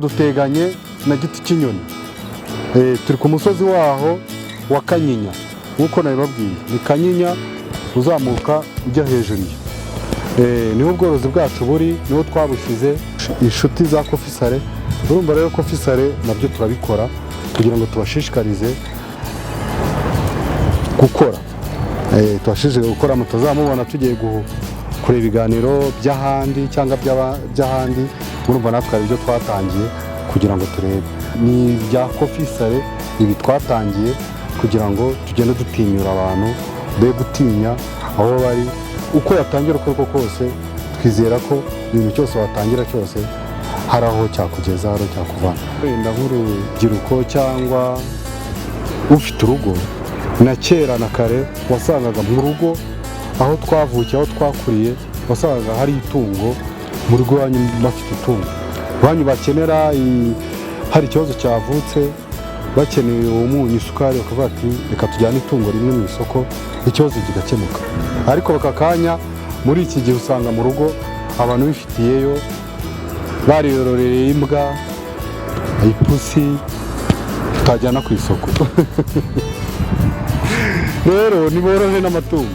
duteganye na giti cy'inyoni, turi ku musozi waho wa Kanyinya. Nkuko nabibabwiye ni Kanyinya uzamuka ujya hejuru. Niho ubworozi bwacu buri, niho twabushyize. Inshuti za Kofisare, urumva rero Kofisare nabyo turabikora kugira ngo tubashishikarize gukora. Tubashishije gukora, mutazamubona tugiye kureba ibiganiro by'ahandi cyangwa by'ahandi. Urumva natwe ari byo twatangiye kugira ngo turebe. Ni bya Kofisare ibi twatangiye kugira ngo tugende dutinyura abantu, be gutinya aho bari. Uko yatangira uko kose, twizera ko ibintu cyose watangira cyose hari aho cyakugeza, hari aho cyakuvana. Wenda nk'urubyiruko cyangwa ufite urugo, na kera na kare wasangaga mu rugo aho twavukiye, aho twakuriye, wasangaga hari itungo mu rugo wanyu, bafite itungo wanyu bakenera. Hari ikibazo cyavutse, bakeneye umunyu, isukari, bakavuga ati reka tujyane itungo rimwe mu isoko, ikibazo kigakemuka. Ariko baka kanya muri iki gihe usanga mu rugo abantu bifitiyeyo, bariyororeye imbwa, ipusi, tutajyana ku isoko. Rero niborohe n'amatungo.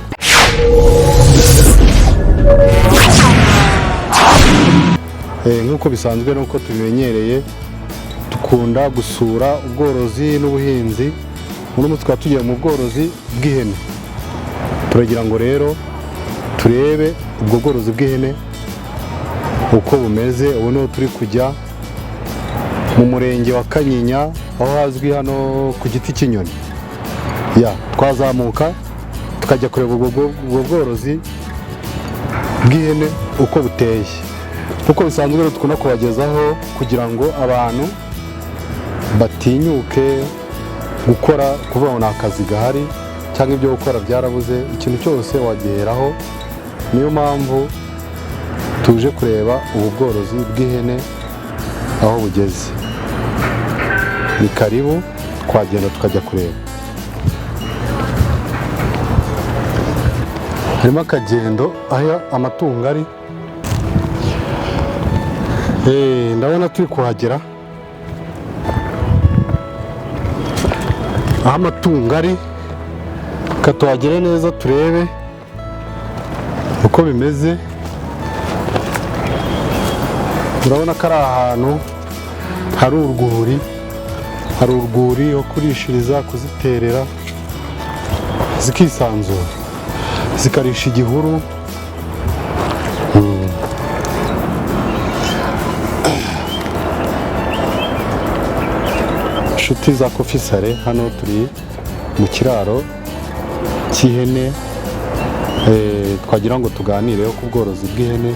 Nk'uko bisanzwe nuko tubimenyereye, dukunda gusura ubworozi n'ubuhinzi. Uno munsi tukaba tugiye mu bworozi bw'ihene. Turagira ngo rero turebe ubwo bworozi bw'ihene uko bumeze. Ubu niho turi kujya mu murenge wa Kanyinya, aho hazwi hano ku giti cy'inyoni. Twazamuka tukajya kureba ubwo bworozi bw'ihene uko buteye. Uko bisanzwe rero dukunda kubagezaho kugira ngo abantu batinyuke gukora, kuvuga ngo nta kazi gahari cyangwa ibyo gukora byarabuze, ikintu cyose wageraho. Niyo mpamvu tuje kureba ubu bworozi bw'ihene aho bugeze. Ni karibu, twagenda tukajya kureba. Harimo akagendo aho amatungo ari. Ndabona turi kuhagera aho amatungo ari, katuhagere neza turebe uko bimeze. Urabona ko ari ahantu hari urwuri, hari urwuri ho kurishiriza, kuziterera zikisanzura, zikarisha igihuru. Inshuti za Kofisare, hano turi mu kiraro cy'ihene. Twagira ngo tuganireho ku bworozi bw'ihene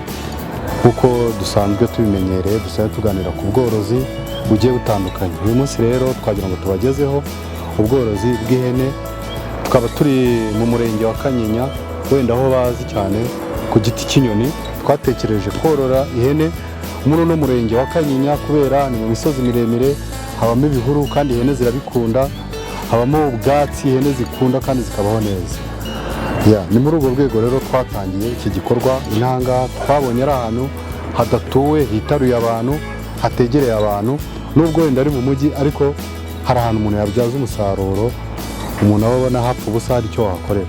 kuko dusanzwe tubimenyereye, dusanzwe tuganira ku bworozi bugiye butandukanye. Uyu munsi rero twagira ngo tubagezeho ubworozi bw'ihene. Tukaba turi mu murenge wa Kanyinya, wenda aho bazi cyane ku giti cy'inyoni. Twatekereje korora ihene muri uno murenge wa Kanyinya kubera ni mu misozi miremire, habamo ibihuru kandi ihene zirabikunda, habamo ubwatsi ihene zikunda kandi zikabaho neza. Ni muri urwo rwego rero twatangiye iki gikorwa. Intanga twabonye ari ahantu hadatuwe, hitaruye abantu, hategereye abantu. Nubwo wenda ari mu mujyi, ariko hari ahantu umuntu yabyaza umusaruro, umuntu abona hapfa ubusa, hari icyo wahakorera.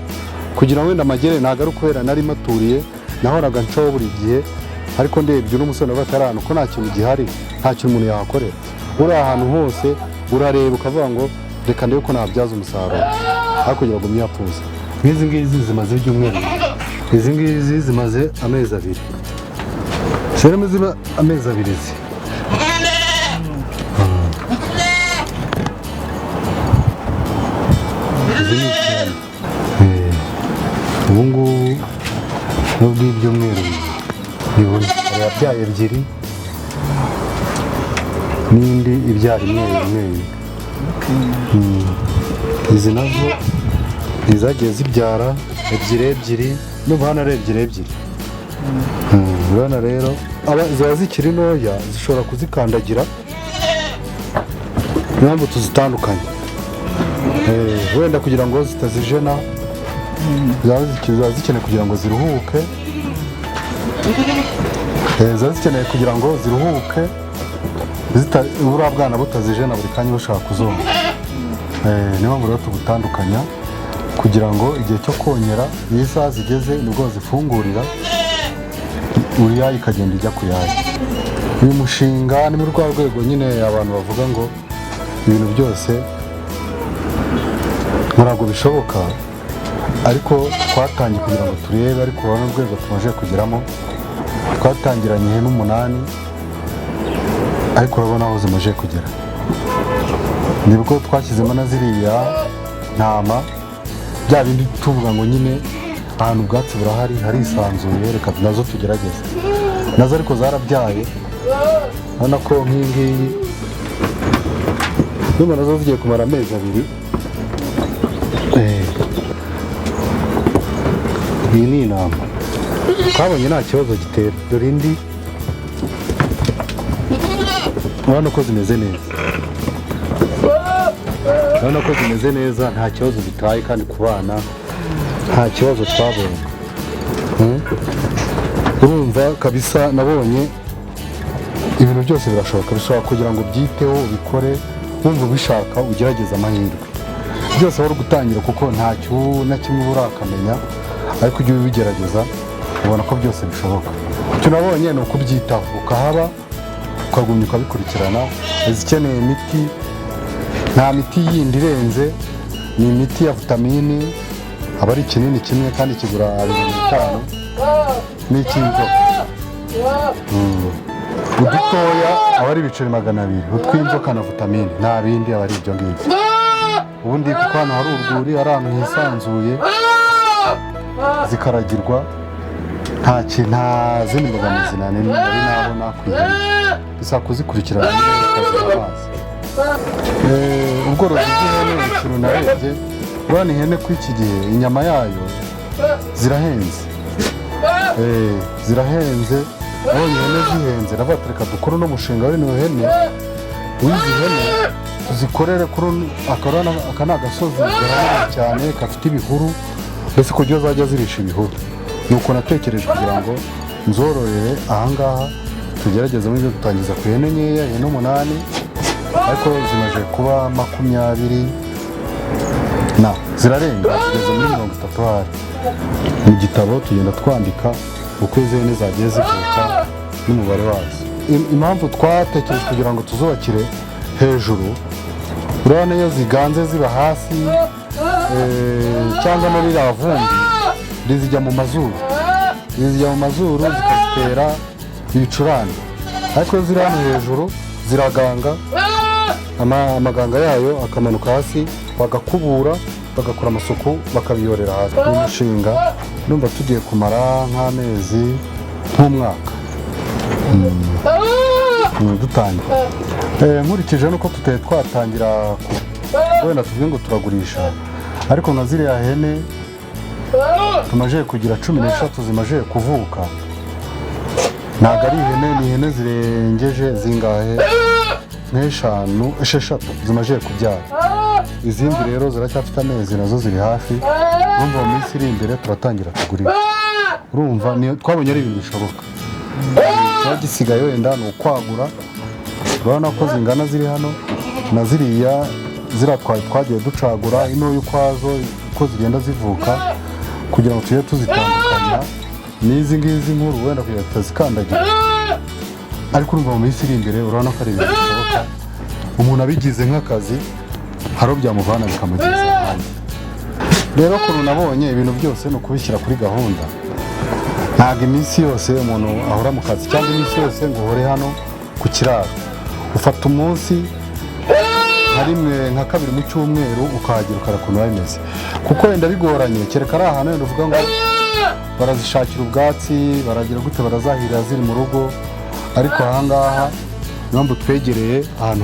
Kugira ngo wenda amagere ntabwo ari ukubera nari maturiye, nahoraga ncaho buri gihe, ariko ndebye uno musore batari ahantu ko nta kintu gihari, nta kintu umuntu yahakorera. Uri ahantu hose urareba ukavuga ngo reka ndebe ko nabyaza umusaruro, aho kugira ngo myapfuze. Nk'izi ngizi zimaze ibyumweru, izi ngizi zimaze amezi 2. Seramo ziba amezi 2 zi. Ubu ngubu nubwo ibyumweru bibona, hari abyaye 2 n'indi ibyara imwe. Izi nazo izagiye zibyara 2 n'ubu hano ari 2. Urabona rero ziba zikiri ntoya, zishobora kuzikandagira. Impamvu tuzitandukanye, wenda kugira ngo zitazijena, ziba zikeneye kugira ngo ziruhuke. ziba zikeneye kugira ngo ziruhuke buriya bwana butazijena buri kanya bushaka kuzonga. Niyo mpamvu rero tubutandukanya kugira ngo igihe cyo kongera iyo isaha zigeze nibwo zifungurira uriya ikagenda ijya ku yandi. Uyu mushinga ni muri rwa rwego nyine abantu bavuga ngo ibintu byose ntabwo bishoboka, ariko twatangiye kugira ngo turebe, ariko urabona urwego tumaze kugeramo twatangiranye ihene 8 ariko urabona aho zimaze kugera. Nibwo twashyizemo na ziriya ntama bya bindi tuvuga ngo nyine ahantu ubwatsi burahari harisanzuye, reka nazo tugerageze. Nazo ariko zarabyaye, urabona ko nk'ingiyi nyuma nazo zigiye kumara amezi 2. Iyi ni intama twabonye nta kibazo gitera, dore indi urabona ko zimeze neza, urabona ko zimeze neza, nta kibazo zitaye, kandi ku bana nta kibazo twabonye. Urumva kabisa nabonye ibintu byose birashoboka, bishobora kugira ngo byiteho ubikore wumva ubishaka ugerageza amahirwe. Byose wari gutangira kuko ntacyo na kimwe urakamenya, ariko ujye ubigerageza ubona ko byose bishoboka. Icyo nabonye ni ukubyitaho, ukahaba ukagumya ukabikurikirana. Izikeneye imiti, nta miti yindi irenze, ni imiti ya vitamini, aba ari ikinini kimwe kandi kigura 250 n'icy'inzoka. Udutoya aba ari ibiceri 200, utw'inzoka na vitamini nta bindi, aba ari ibyo ngibyo. Ubundi kuko hano hari urwuri, ari ahantu hisanzuye zikaragirwa, nta zindi mbogamizi nari nabona kwihene, bisa kuzikurikirana ukaziha amazi. Ubworozi bw'ihene ni ikintu narebye, urabona ihene ku iki gihe inyama yayo zirahenze, zirahenze. Abonye ihene zihenze navuga ati reka dukore uno mushinga w'ino hene, w'izi hene tuzikorere kuri aka ni agasozi gahanamye cyane gafite ibihuru, mbese kuburyo zajya zirisha ibihuru. Nuko natekereje kugira ngo nzororere ahangaha, tugerageze muri byo dutangiza ku ihene nkeya, ihene 8 ariko zimaze kuba 20 zirarenga, tugeze muri 30 hari. Mu gitabo tugenda twandika uko izo hene zagiye zivuka n'umubare wazo. Impamvu twatekereje kugira ngo tuzubakire hejuru, urabona iyo ziganze ziba hasi cyangwa muri ravumbi rizijya mu mazuru, zikazitera ibicurane. Ariko ziri hano hejuru ziraganga, amaganga yayo akamanuka hasi, bagakubura bagakora amasuku bakabiyorera hasi. Uyu mushinga numva tugiye kumara nk'amezi nk'umwaka dutangira. Nkurikije nuko tutari twatangira wenda tuvuge ngo turagurisha, ariko nka ziriya hene tumaze kugira 13 zimaze kuvuka, ntabwo ari ihene, ni ihene zirengeje zingahe nk'eshanu zimaze kubyara. Izindi rero ziracyafite amezi, nazo ziri hafi. Urumva mu minsi iri imbere turatangira kugurisha. Urumva twabonye ari ibintu bishoboka. Cyangwa gisigaye wenda ni ukwagura. Urabona ko zingana ziri hano na ziriya twagiye ducagura ino y'ukwazo uko zigenda zivuka, kugira ngo tujye tuzitandukanya n'izi ngizi nkuru, wenda kugira tutazikandagira. Ariko urumva mu minsi iri imbere urabona ko ari ibintu bishoboka, umuntu abigize nk'akazi haro byamuvana bikamugeza ahandi. Rero ukuntu nabonye ibintu byose ni ukubishyira kuri gahunda. Ntabwo iminsi yose umuntu ahora mu kazi, cyangwa iminsi yose ngo uhore hano ku kiraro. Ufata umunsi nka rimwe nka 2 mu cyumweru ukahagira ukuntu bimeze, kuko wenda bigoranye, kereka ari ahantu wenda uvuga ngo barazishakira ubwatsi, baragira gute, barazahirira ziri mu rugo. Ariko ahangaha impamvu twegereye ahantu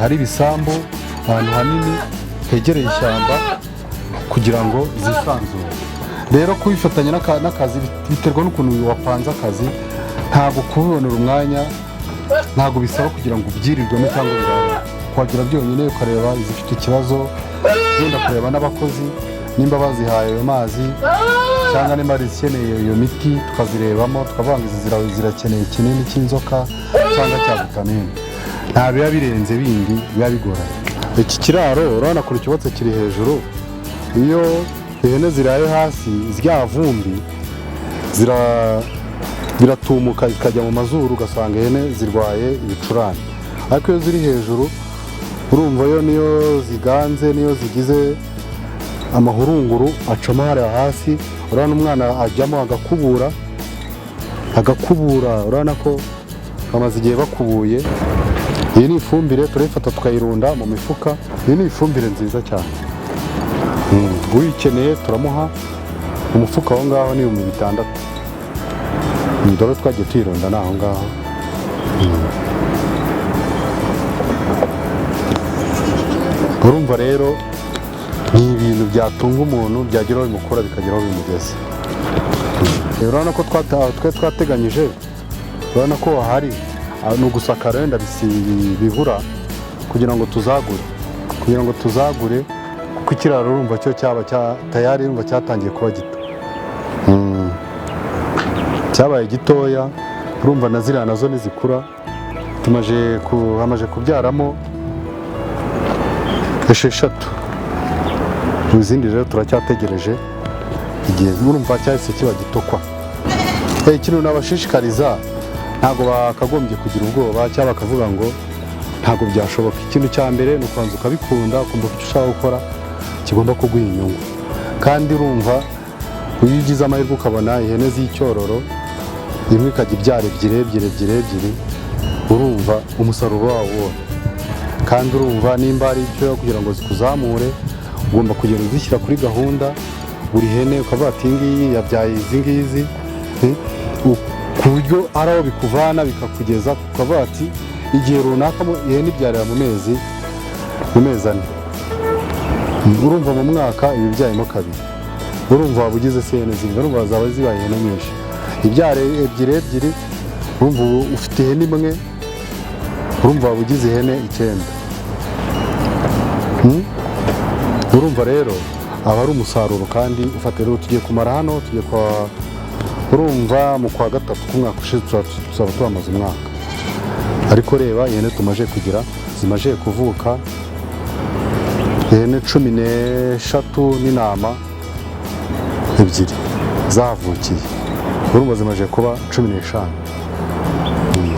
hari ibisambu, ahantu hanini hegereye ishyamba, kugira ngo zisanzure. Rero kubifatanya n'akazi biterwa n'ukuntu wapanze akazi, ntabwo kubibonera umwanya, ntabwo bisaba kugira ngo ubyirirwemo cyangwa birare. Kwagira byonyine ukareba izifite ikibazo, wenda kureba n'abakozi nimba bazihaye ayo mazi, cyangwa nimba zikeneye iyo miti tukazirebamo, tukavuga ngo izi zirakeneye ikinini cy'inzoka cyangwa cya vitamine. nta biba birenze bindi biba bigoranye. Iki kiraro urabona ko cyubatse kiri hejuru, iyo ihene ziraye hasi zya vumbi biratumuka ikajya mu mazuru, ugasanga ihene zirwaye ibicurane. Ariko iyo ziri hejuru urumva yo niyo ziganze, niyo zigize amahurunguru acamo hariya hasi, urabona umwana ajyamo agakubura, urabona ko bamaze igihe bakubuye. Iyi ni ifumbire turayifata tukayirunda mu mifuka, iyi ni ifumbire nziza cyane. Uyikeneye turamuha umufuka aho ngaho ni 6,000. Ndoro twagiye tuyirunda naho ngaho. Urumva rero ni ibintu byatunga umuntu, byageraho bimukora bikageraho bimugeze. Urabona ko twateganyije, urabona ko hari ni ugusakara wenda bibura kugira ngo tuzagure, kuko ikiraro urumva cyo cyaba tayari, urumva cyatangiye kuba gito, cyabaye gitoya. Urumva na ziriya nazo nizikura, hamaze kubyaramo 6. Izindi rero turacyategereje igihe, urumva cyahise kiba gitokwa. Ikintu nabashishikariza, ntabwo bakagombye kugira ubwoba cyangwa bakavuga ngo ntabwo byashoboka. Ikintu cya mbere ni ukubanza ukabikunda, ukumva ko icyo ushaka gukora kigomba kuguha inyungu. Kandi urumva iyo ugize amahirwe ukabona ihene z'icyororo imwe ikajya ibyara ebyiri, urumva umusaruro wawo wose. Kandi urumva nimba ari ibyo kugira ngo zikuzamure, ugomba kugenda uzishyira kuri gahunda. Buri hene ukavuga ati ngiyi yabyaye izi ngizi, ku buryo ari aho bikuvana bikakugeza, ukavuga ati igihe runaka ihene ibyarira mu mezi 4. Urumva mu mwaka ibi byayemo 2. Urumva waba ugize ihene zingana, urumva zaba zibaye ihene nyinshi. Ibyara ebyiri, urumva ufite ihene imwe, urumva waba ugize ihene 9. Urumva rero aba ari umusaruro. Kandi ufate rero tugiye kumara hano, urumva mu kwa 3 k'umwaka ushize tuzaba twamaze umwaka. Ariko reba ihene tumaje kugira, zimaje kuvuka ihene 13 n'intama 2 zavukiye, urumva zimaje kuba 15.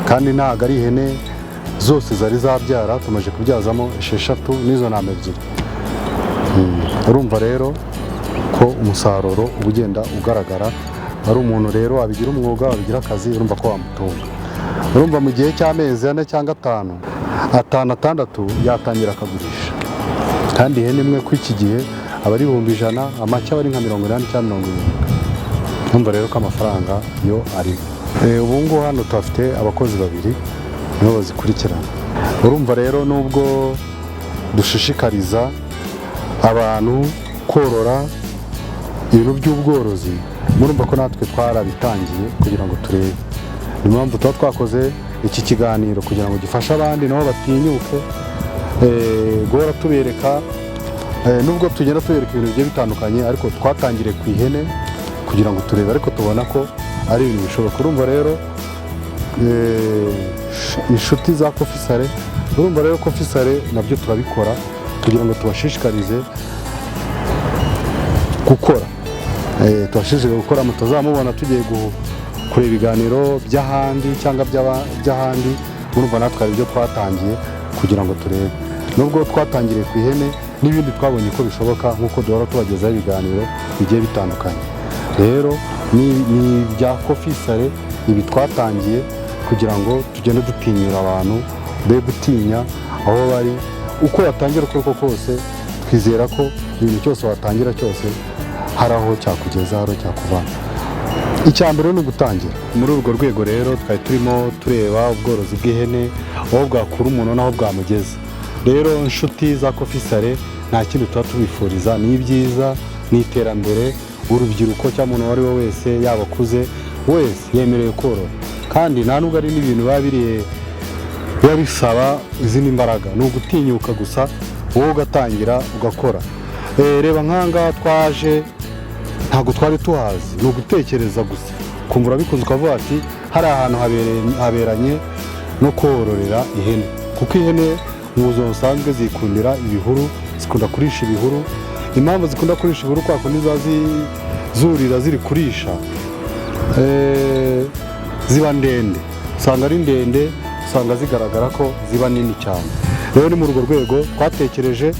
Kandi ntabwo ari ihene zose zari zabyara, tumaje kubyazamo 6 n'izo ntama 2. Urumva rero ko umusaruro uba ugenda ugaragara. Ari umuntu rero wabigira umwuga, wabigira akazi, urumva ko wamutunga. Urumva mu gihe cy'amezi 4 cyangwa 5, 6 yatangira akagurisha. Kandi ihene imwe ku iki gihe aba ari 100,000, amake aba ari nka 80 cyangwa 70. Urumva rero ko amafaranga yo ari. Ubu ngubu hano tuhafite abakozi 2 nibo bazikurikirana. Urumva rero nubwo dushishikariza abantu korora ibintu by'ubworozi, murumva ko natwe twarabitangiye kugira ngo turebe. Ni mpamvu tuba twakoze iki kiganiro kugira ngo gifashe abandi nabo batinyuke guhora tubereka, nubwo tugenda tubereka ibintu bigiye bitandukanye, ariko twatangiriye ku ihene kugira ngo turebe, ariko tubona ko ari ibintu bishoboka. Urumva rero inshuti za Coffee-Sale, urumva rero Coffee-Sale nabyo turabikora kugira ngo tubashishikarize gukora. Tubashishikarize gukora, mutazamubona tugiye kureba ibiganiro by'ahandi cyangwa by'ahandi. Urumva natwe ari ibyo twatangiye kugira ngo turebe. Nubwo twatangiriye ku ihene, n'ibindi twabonye ko bishoboka, nk'uko duhora tubagezaho ibiganiro bigiye bitandukanye. Rero ni bya Coffee-Sale, ibi twatangiye kugira ngo tugende dutinyura abantu, be gutinya aho bari. Uko watangira uko kose, twizera ko ibintu cyose watangira cyose hari aho cyakugeza, hari aho cyakuvana. Icya mbere ni ugutangira. Muri urwo rwego rero twari turimo tureba ubworozi bw'ihene aho bwakura umuntu n'aho bwamugeza. Rero inshuti za Coffee-Sale nta kindi tuba tubifuriza, ni ibyiza, ni iterambere. Urubyiruko cyangwa umuntu uwo ari we wese, yaba akuze wese, yemerewe korora. Kandi nta nubwo ari n'ibintu biba bisaba izindi mbaraga, ni ugutinyuka gusa, wowe ugatangira ugakora. Reba nk'ahangaha twaje, ntabwo twari tuhazi, ni ugutekereza gusa, kumva urabikunze ukavuga ati hari ahantu haberanye no kororera ihene, kuko ihene mu buzima busanzwe zikundira ibihuru, zikunda kurisha ibihuru. Impamvu zikunda kurisha ibihuru kwa kundi ziba zurira ziri kurisha, ziba ndende, usanga ari ndende, usanga zigaragara ko ziba nini cyane. Rero ni muri urwo rwego twatekereje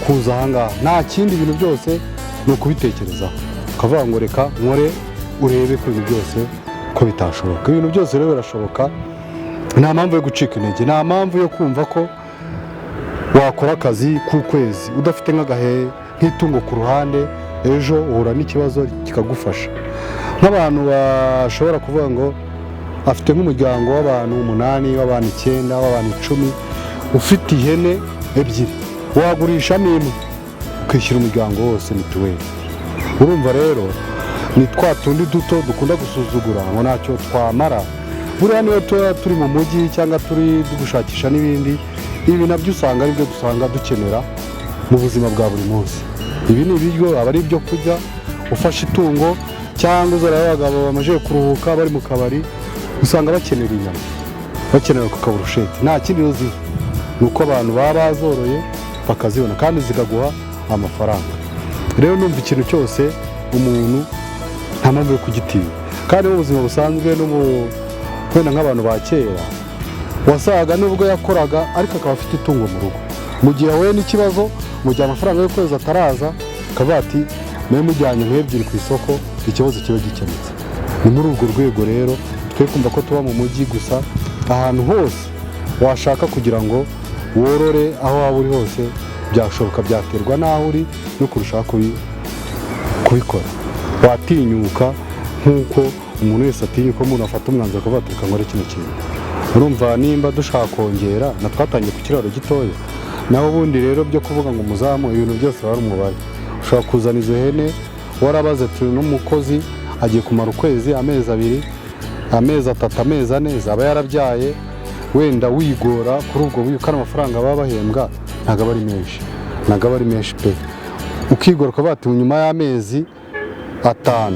kuza ahangaha, nta kindi, ibintu byose ni ukubitekerezaho, ukavuga ngo reka nkore urebe ko ibintu byose ko bitashoboka. Ibintu byose rero birashoboka, nta mpamvu yo gucika intege, nta mpamvu yo kumva ko wakora akazi k'ukwezi udafite nk'agahe nk'itungo ku ruhande, ejo uhura n'ikibazo kikagufasha. Nk'abantu bashobora kuvuga ngo afite nk'umuryango w'abantu 8, w'abantu 9, w'abantu 10, ufite ihene ebyiri, wagurishamo imwe ukishyura umuryango wose mituweli. Urumva rero ni twa tundi duto dukunda gusuzugura ngo ntacyo twamara. Buriya niyo turi mu mujyi cyangwa turi gushakisha n'ibindi, ibi nabyo usanga ari byo dusanga dukenera mu buzima bwa buri munsi. Ibi ni ibiryo, aba ari ibyo kurya. Ufashe itungo cyangwa uzora abagabo bamaze kuruhuka bari mu kabari, usanga bakenera inyama, bakenera ku kaburusheti. Nta kindi uzi, ni uko abantu baba bazoroye bakazibona kandi zikaguha amafaranga. Rero numva ikintu cyose umuntu nta mpamvu yo kugitinya. Kandi mu buzima busanzwe no wenda nk'abantu ba kera wasaga nubwo yakoraga ariko akaba afite itungo mu rugo, mu gihe ahuye n'ikibazo, mu gihe amafaranga y'ukwezi ataraza, akavuga ati nawe mujyanye nk'ebyiri ku isoko, ikibazo kiba gikemutse. Ni muri urwo rwego rero twe kumva ko tuba mu mujyi gusa, ahantu hose washaka kugira ngo worore aho waba uri hose byashoboka, byaterwa n'aho uri no kurushaho kubikora. Watinyuka nk'uko umuntu wese atinyuka, umuntu afata umwanzuro akavuga ati reka nkore kino kintu. Urumva nimba dushaka kongera, na twatangiye ku kiraro gitoya, naho ubundi rero byo kuvuga ngo umuzamu, ibintu byose wari umubare. Ushobora kuzana izo hene warabaze turi n'umukozi agiye kumara ukwezi, amezi 2, amezi 3, amezi 4, aba yarabyaye, wenda wigora kuri ubwo bw'ukana amafaranga baba bahembwa ntago ari menshi, ntago ari menshi pe. Ukigora ukavuga ati nyuma y'amezi 5,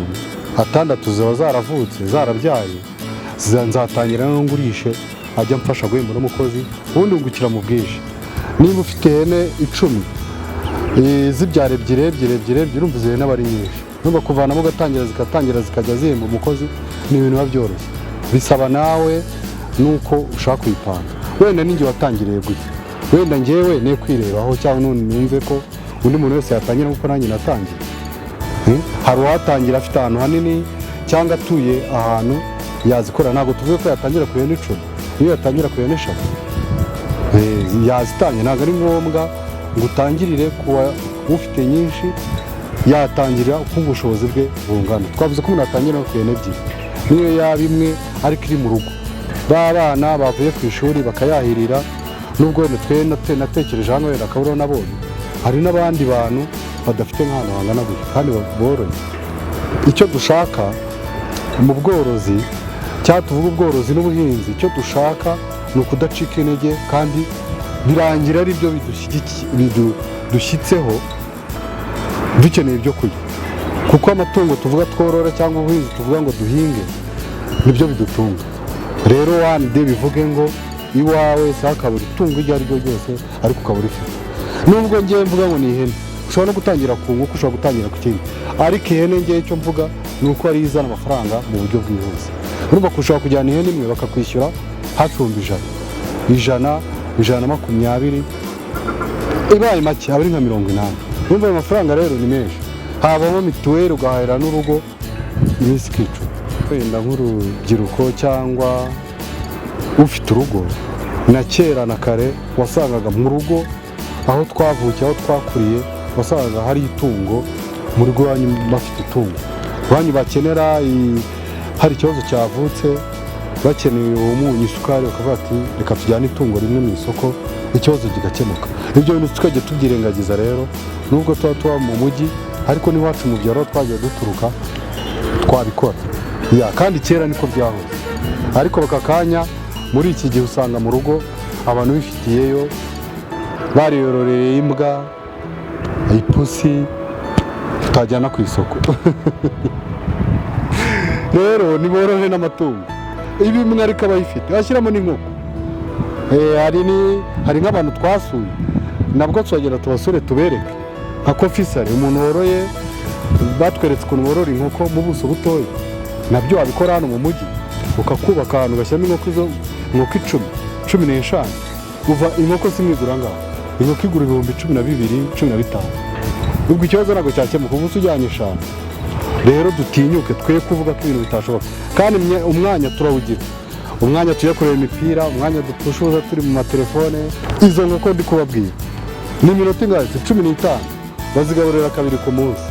6 ziba zaravutse, zarabyaye, nzatangira no ngurishe ajya mfasha guhemba n'umukozi, ubundi ngukira mu bwije. Niba ufite ihene 10 zibyara ebyiri, urumva izo hene aba ari nyinshi. Numva kuvanamo zikatangira zikajya zihemba umukozi, ni ibintu biba byoroshye. Bisaba nawe nuko ushaka kuyipanga. Wenda ninjye watangiriye gutya, wenda njyewe ne kwirebaho cyangwa numve ko undi muntu wese yatangira kuko nanjye natangiye. Hari uwatangira afite ahantu hanini cyangwa atuye ahantu yazikora, ntabwo tuvuge ko yatangira ku ihene 10, iyo yatangira ku ihene 5 yazitanye. Ntabwo ari ngombwa ngo utangirire kuwa ufite nyinshi, yatangira uko ubushobozi bwe bungana. Twavuze ko umuntu atangira ku ihene 2, niyo yaba imwe ariko iri mu rugo, b'abana bavuye ku ishuri bakayahirira. Nubwo wenda twe natekereje hano wenda akabura nabonye, hari n'abandi bantu badafite nk'ahantu hangana gutya kandi boroye. Icyo dushaka mu bworozi, cyangwa tuvuga ubworozi n'ubuhinzi, icyo dushaka ni ukudacika intege, kandi birangira ari byo bidushyitseho dukeneye ibyo kurya. Kuko amatungo tuvuga tworora cyangwa ubuhinzi tuvuga ngo duhinge nibyo bidutunga. Rero one day bivuge ngo iwawe sakabura itungo iryo ari ryo ryose ariko ukabura ifite. Nubwo ngiye mvuga ngo ni ihene, ushobora no gutangira ku nguko, ushobora gutangira ku kindi, ariko ihene ngiye icyo mvuga ni uko ari izana amafaranga mu buryo bwihuse. Urumva ko ushobora kujyana ihene imwe bakakwishyura hafi 100, 120, ibaye make aba ari nka 80. Urumva ayo mafaranga rero ni menshi, habamo mituweli ugahahira n'urugo iminsi ikicuma. Wenda nk'urubyiruko cyangwa ufite urugo, na kera na kare wasangaga mu rugo aho twavukiye, aho twakuriye, wasangaga hari itungo mu rugo wanyu, bafite itungo wanyu bakenera, hari ikibazo cyavutse bakeneye umunyu, isukari, bakavuga ati reka tujyane itungo rimwe mu isoko, ikibazo kigakemuka. Ibyo bintu tukajya tubyirengagiza. Rero nubwo tuba mu mujyi, ariko n'iwacu mu byaro twagiye duturuka twabikora, kandi kera niko byahoze. Ariko bakakanya muri iki gihe usanga mu rugo abantu bifitiyeyo, bariyororeye imbwa, ipusi, tutajyana ku isoko. Rero niborohe n'amatungo, ibi mwe ariko abayifite bashyiramo n'inkoko, hari nk'abantu twasuye nabwo tuzagenda tubasure tubereke nka Kofisare, umuntu woroye, batweretse ukuntu borora inkoko mu buso butoya, nabyo wabikora hano mu mujyi, ukakubaka ahantu ugashyiramo inkoko 10, 15, inkoko simwigura ngaho, inkoko igura ibihumbi 12, 15. Ubwo ikibazo ntabwo cyakemuka ubu ujyanye 5. Rero dutinyuke twe kuvuga ko ibintu bitashoboka, kandi umwanya turawugira, umwanya tujya kureba imipira, umwanya dupushuza turi mu matelefone. Izo nkoko ndi kubabwira ni iminota ingahe? 15, bazigaburira 2 ku munsi,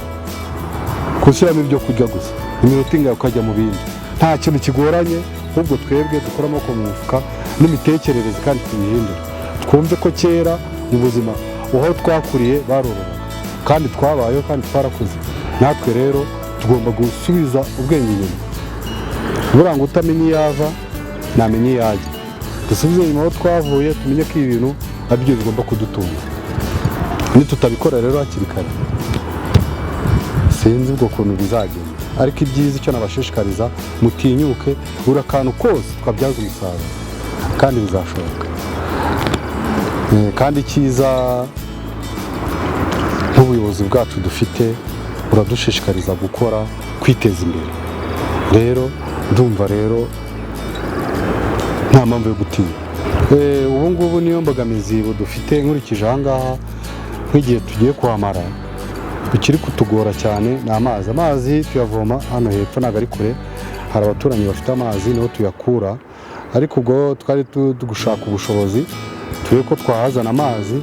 gushyiramo ibyo kurya gusa, iminota ingahe ukajya mu bindi, nta kintu kigoranye. Ahubwo twebwe dukora amaboko mu mufuka n'imitekerereze kandi tubihindura, twumve ko kera mu buzima aho twakuriye barororaga kandi twabayeho kandi twarakuze. Natwe rero tugomba gusubiza ubwenge inyuma, buriya ngo utamenye iyo ava namenye iyo ajya. Dusubize inyuma aho twavuye, tumenye ko ibintu ari byo bigomba kudutunga. Nitutabikora rero hakiri kare, sinzi ubwo kuntu bizagenda. Ariko ibyiza icyo nabashishikariza, mutinyuke, buri akantu kose twabyaza umusaruro kandi bizashoboka. Kandi icyiza nk'ubuyobozi bwacu dufite buradushishikariza gukora, kwiteza imbere. Rero ndumva rero nta mpamvu yo gutinya. Ubu ngubu niyo mbogamizi dufite, nkurikije aha ngaha nk'igihe tugiye kuhamara, bikiri kutugora cyane ni amazi. Amazi tuyavoma hano hepfo, ntabwo ari kure, hari abaturanyi bafite amazi niho tuyakura. Ariko ubwo twari gushaka ubushobozi turebe ko twahazana amazi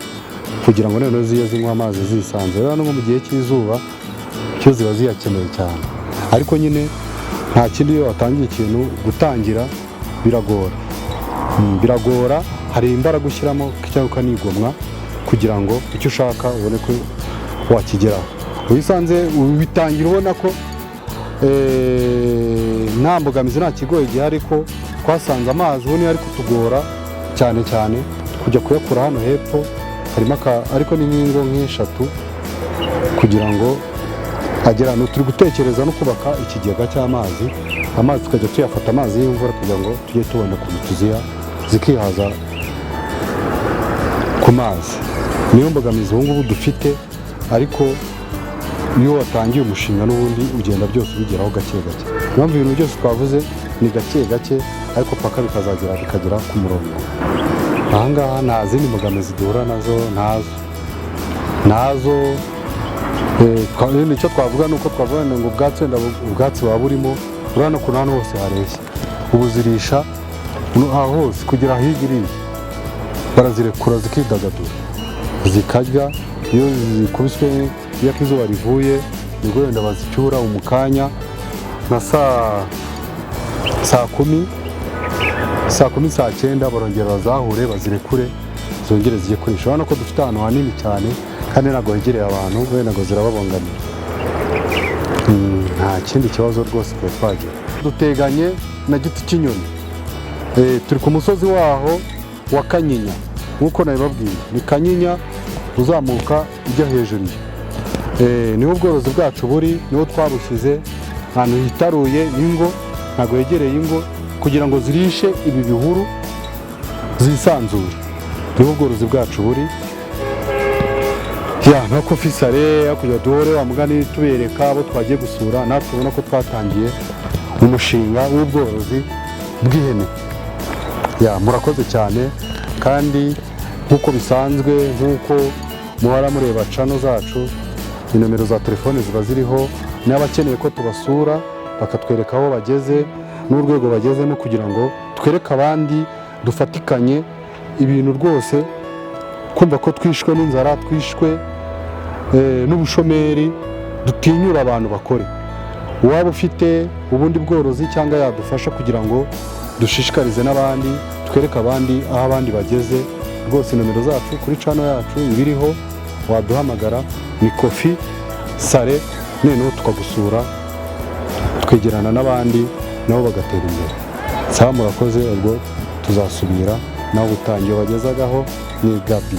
kugira ngo noneho ziye zinywa amazi zisanzwe. Rero no mu gihe cy'izuba cyo ziba ziyakeneye cyane, ariko nyine nta kindi. Iyo watangiye ikintu, gutangira biragora, hari imbaraga ushyiramo cyangwa ukanigomwa kugira ngo icyo ushaka ubone ko wakigeraho. Ubisanze ubitangira ubona ko nta mbogamizi, nta kigoye gihari, ko twasanze amazi ubu niyo ari kutugora cyane cyane kujya kuyakura hano hepfo. Harimo ariko ni nk'ingo nk'3 kugira ngo agera hano. Turi gutekereza no kubaka ikigega cy'amazi, amazi tukajya tuyafata, amazi y'imvura, kugira ngo tujye tubona ukuntu tuziha zikihaza ku mazi. Niyo mbogamizi ubu ngubu dufite, ariko iyo watangiye umushinga n'ubundi ugenda byose ubigeraho gake gake. Impamvu ibintu byose twavuze ni gake gake, ariko paka bikagera ku murongo. Aha ngaha nta zindi mbogamizi duhura nazo. Icyo twavuga ni uko twavuga ngo ubwatsi buba burimo, urabona ko hano hose hareshya. Ubu zirisha aha hose kugira hirya iriya, barazirekura zikidagadura, zikarya. Iyo zikubiswe, iyo izuba rivuye, nibwo wenda bazicyura mu kanya nka saa 10, saa 9 barongera bazahure, bazirekure, zongere zijye kurisha. Urabona ko dufite ahantu hanini cyane kandi ntabwo hegereye abantu, wenda ngo zirababangamira. Nta kindi kibazo rwose twagira. Duteganye na Giti cy'inyoni, turi ku musozi waho wa Kanyinya. Nk'uko nabibabwiye, ni Kanyinya uzamuka ujya hejuru. Niho ubworozi bwacu buri, niho twabushyize ahantu hitaruye ingo, ntabwo hegereye ingo, kugira ngo zirishe ibi bihuru zisanzure. Niho ubworozi bwacu buri. Nka Kofisare, kugira duhore wa mugani tubereka abo twagiye gusura, natwe ubona ko twatangiye umushinga w'ubworozi bw'ihene. Murakoze cyane, kandi nk'uko bisanzwe, nk'uko muhora mureba channel zacu, inomero za telefone ziba ziriho, n'abakeneye ko tubasura bakatwereka aho bageze n'urwego bagezemo, kugira ngo twereke abandi, dufatikanye ibintu rwose, kumva ko twishwe n'inzara, twishwe n'ubushomeri, dutinyura abantu bakore. Uwaba ufite ubundi bworozi cyangwa yadufasha kugira ngo dushishikarize n'abandi, twereke abandi aho abandi bageze, rwose inomero zacu kuri channel yacu ibiriho, waduhamagara. Ni Kofisare, noneho tukagusura, twegerana n'abandi nabo bagatera imbere. Murakoze, ubwo tuzasubira nawe utangiye wagezagaho. Ni Gaby.